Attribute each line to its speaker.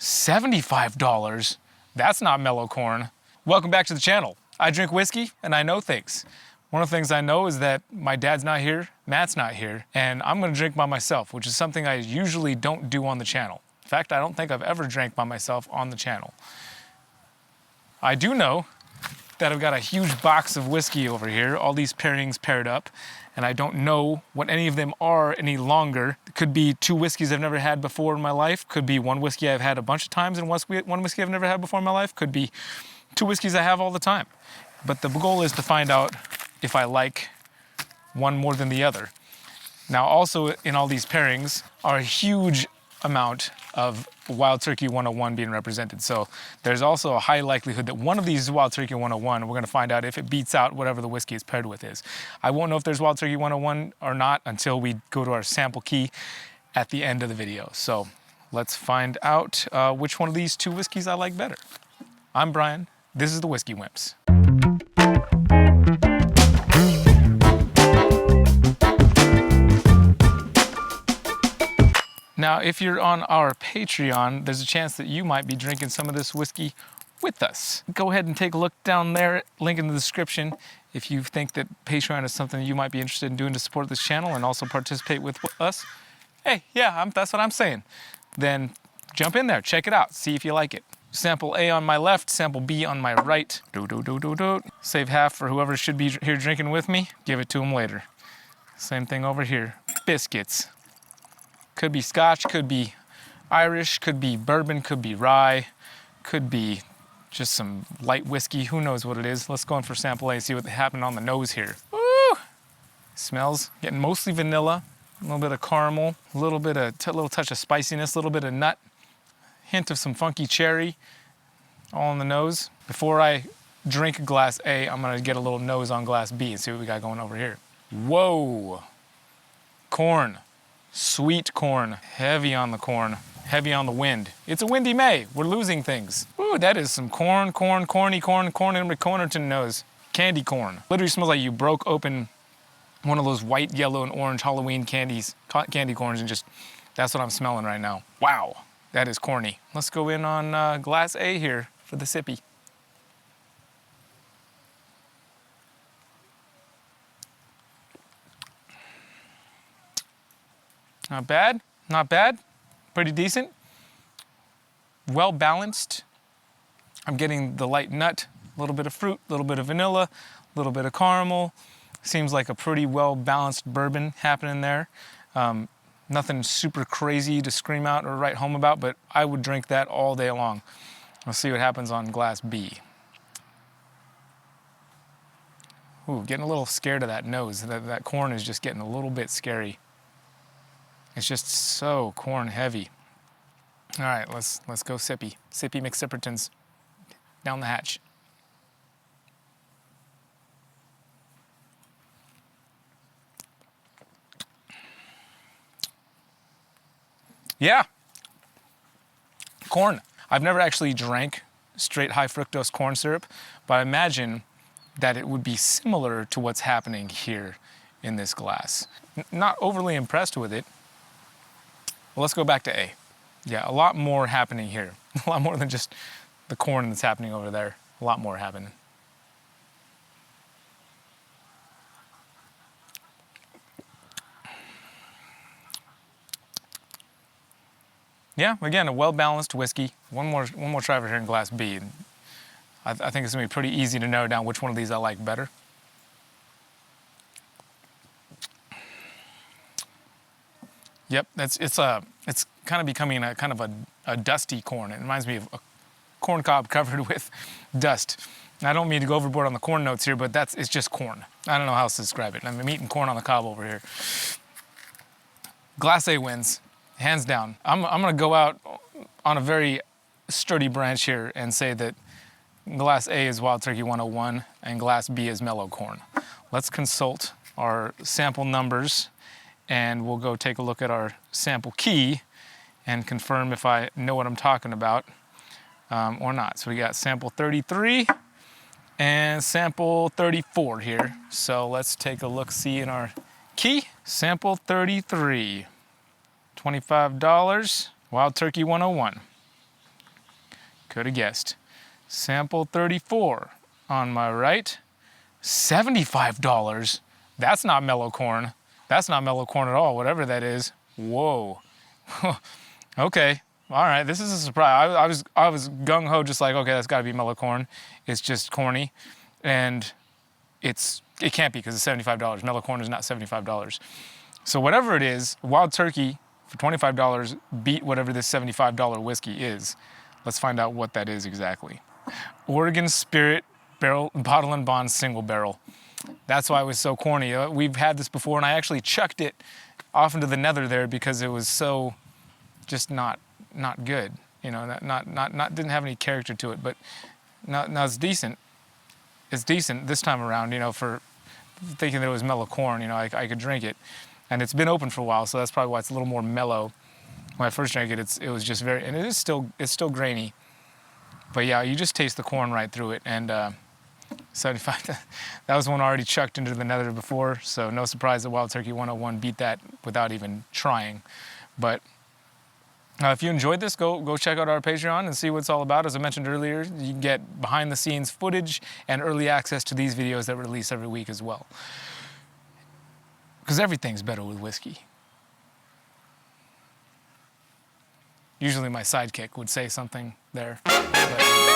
Speaker 1: $75? That's not mellow corn. Welcome back to the channel. I drink whiskey and I know things. One of the things I know is that my dad's not here, Matt's not here, and I'm gonna drink by myself, which is something I usually don't do on the channel. In fact, I don't think I've ever drank by myself on the channel. I do know that I've got a huge box of whiskey over here, all these pairings paired up, and I don't know what any of them are any longer. It could be two whiskeys I've never had before in my life, could be one whiskey I've had a bunch of times and one whiskey I've never had before in my life, could be two whiskeys I have all the time. But the goal is to find out if I like one more than the other. Now also in all these pairings are a huge amount of Wild Turkey 101 being represented. So there's also a high likelihood that one of these Wild Turkey 101, we're gonna find out if it beats out whatever the whiskey it's paired with is. I won't know if there's Wild Turkey 101 or not until we go to our sample key at the end of the video. So let's find out which one of these two whiskeys I like better. I'm Brian, this is the Whiskey Wimps. Now, if you're on our Patreon, there's a chance that you might be drinking some of this whiskey with us. Go ahead and take a look down there, link in the description, if you think that Patreon is something you might be interested in doing to support this channel and also participate with us. Hey, yeah, that's what I'm saying. Then jump in there, check it out, see if you like it. Sample A on my left, sample B on my right. Save half for whoever should be here drinking with me, give it to them later. Same thing over here, biscuits. Could be Scotch, could be Irish, could be bourbon, could be rye, could be just some light whiskey. Who knows what it is? Let's go in for sample A and see what happened on the nose here. Woo! Smells getting mostly vanilla, a little bit of caramel, a little bit of little touch of spiciness, a little bit of nut, hint of some funky cherry, all in the nose. Before I drink glass A, I'm gonna get a little nose on glass B and see what we got going over here. Whoa! Corn. Sweet corn, heavy on the corn, heavy on the wind. It's a windy May, we're losing things. Ooh, that is some corny corn in my Cornerton nose. Candy corn. Literally smells like you broke open one of those white, yellow, and orange Halloween candy corns and just, that's what I'm smelling right now. Wow, that is corny. Let's go in on glass A here for the sippy. Not bad, not bad, pretty decent. Well balanced. I'm getting the light nut, a little bit of fruit, a little bit of vanilla, a little bit of caramel. Seems like a pretty well balanced bourbon happening there. Nothing super crazy to scream out or write home about, but I would drink that all day long. We'll see what happens on glass B. Ooh, getting a little scared of that nose. That corn is just getting a little bit scary. It's just so corn heavy. All right, let's go sippy. Sippy McSippertons down the hatch. Yeah, corn. I've never actually drank straight high fructose corn syrup, but I imagine that it would be similar to what's happening here in this glass. Not overly impressed with it. Well, let's go back to A. Yeah, a lot more happening here. A lot more than just the corn that's happening over there. A lot more happening. Yeah, again, a well-balanced whiskey. One more try over here in glass B. I think it's gonna be pretty easy to narrow down which one of these I like better. Yep, it's kind of becoming a kind of a dusty corn. It reminds me of a corn cob covered with dust. And I don't mean to go overboard on the corn notes here, but it's just corn. I don't know how else to describe it. I'm eating corn on the cob over here. Glass A wins, hands down. I'm gonna go out on a very sturdy branch here and say that glass A is Wild Turkey 101 and glass B is mellow corn. Let's consult our sample numbers and we'll go take a look at our sample key and confirm if I know what I'm talking about or not. So we got sample 33 and sample 34 here. So let's take a look-see in our key. Sample 33, $25, Wild Turkey 101. Could have guessed. Sample 34 on my right. $75. That's not mellow corn. That's not mellow corn at all, whatever that is. Whoa. Okay. All right. This is a surprise. I was gung ho, just like, okay, that's got to be mellow corn. It's just corny, and it can't be because it's $75. Mellow corn is not $75. So whatever it is, Wild Turkey for $25 beat whatever this $75 whiskey is. Let's find out what that is exactly. Oregon Spirit Barrel Bottle and Bond Single Barrel. That's why it was so corny. We've had this before, and I actually chucked it off into the nether there because it was so just not good. You know, didn't have any character to it. But now it's decent. It's decent this time around. You know, for thinking that it was mellow corn. You know, I could drink it, and it's been open for a while, so that's probably why it's a little more mellow. When I first drank it, it was just very, and it's still grainy. But yeah, you just taste the corn right through it, and 75. That was one already chucked into the nether before, so no surprise that Wild Turkey 101 beat that without even trying. But if you enjoyed this, go check out our Patreon and see what it's all about. As I mentioned earlier, you can get behind-the-scenes footage and early access to these videos that release every week as well. Because everything's better with whiskey. Usually my sidekick would say something there. But